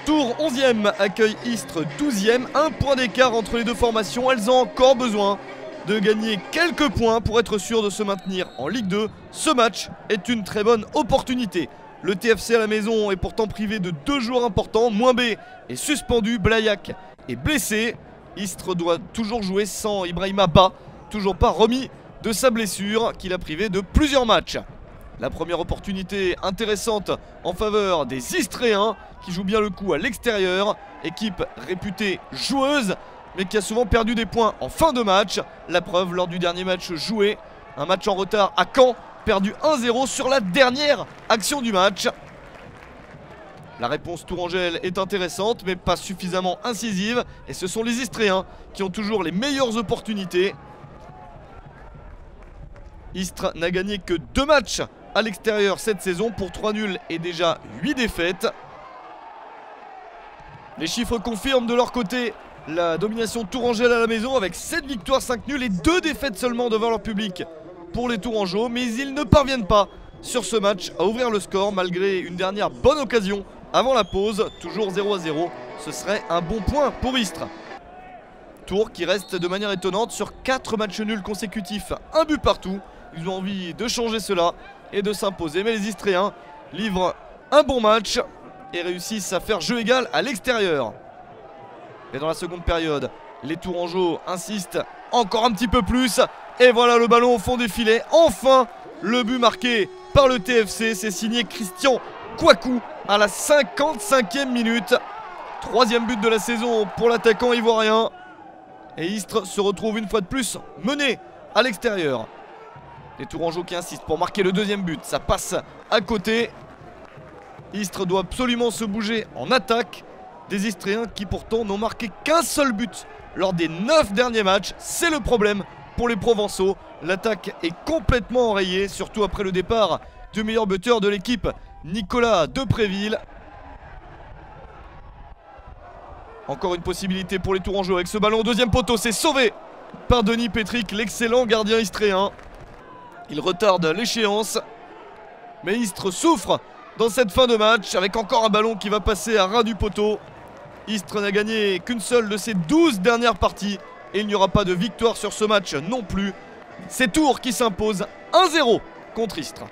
Tours 11e accueille Istres 12e. Un point d'écart entre les deux formations. Elles ont encore besoin de gagner quelques points pour être sûres de se maintenir en Ligue 2. Ce match est une très bonne opportunité. Le TFC à la maison est pourtant privé de 2 joueurs importants. Moins B est suspendu, Blaillac est blessé. Istres doit toujours jouer sans Ibrahima Ba, toujours pas remis de sa blessure qui l'a privé de plusieurs matchs. La première opportunité intéressante en faveur des Istréens qui jouent bien le coup à l'extérieur. Équipe réputée joueuse mais qui a souvent perdu des points en fin de match. La preuve lors du dernier match joué, un match en retard à Caen, perdu 1-0 sur la dernière action du match. La réponse tourangelle est intéressante mais pas suffisamment incisive et ce sont les Istréens qui ont toujours les meilleures opportunités. Istres n'a gagné que 2 matchs à l'extérieur cette saison pour 3 nuls et déjà 8 défaites. Les chiffres confirment de leur côté la domination tourangelle à la maison avec 7 victoires, 5 nuls et 2 défaites seulement devant leur public pour les Tourangeaux. Mais ils ne parviennent pas sur ce match à ouvrir le score malgré une dernière bonne occasion avant la pause. Toujours 0-0, ce serait un bon point pour Istres. Tours qui reste de manière étonnante sur 4 matchs nuls consécutifs, un but partout. Ils ont envie de changer cela et de s'imposer. Mais les Istréens livrent un bon match et réussissent à faire jeu égal à l'extérieur. Et dans la seconde période, les Tourangeaux insistent encore un petit peu plus. Et voilà le ballon au fond des filets. Enfin, le but marqué par le TFC. C'est signé Christian Kouakou à la 55e minute. 3e but de la saison pour l'attaquant ivoirien. Et Istres se retrouve une fois de plus mené à l'extérieur. Les Tourangeaux qui insistent pour marquer le 2e but. Ça passe à côté. Istres doit absolument se bouger en attaque. Des Istréens qui pourtant n'ont marqué qu'un seul but lors des 9 derniers matchs. C'est le problème pour les Provençaux. L'attaque est complètement enrayée, surtout après le départ du meilleur buteur de l'équipe, Nicolas Depréville. Encore une possibilité pour les Tourangeaux avec ce ballon au 2e poteau. C'est sauvé par Denis Petric, l'excellent gardien istréen. Il retarde l'échéance. Mais Istres souffre dans cette fin de match avec encore un ballon qui va passer à ras du poteau. Istres n'a gagné qu'une seule de ses 12 dernières parties. Et il n'y aura pas de victoire sur ce match non plus. C'est Tours qui s'impose 1-0 contre Istres.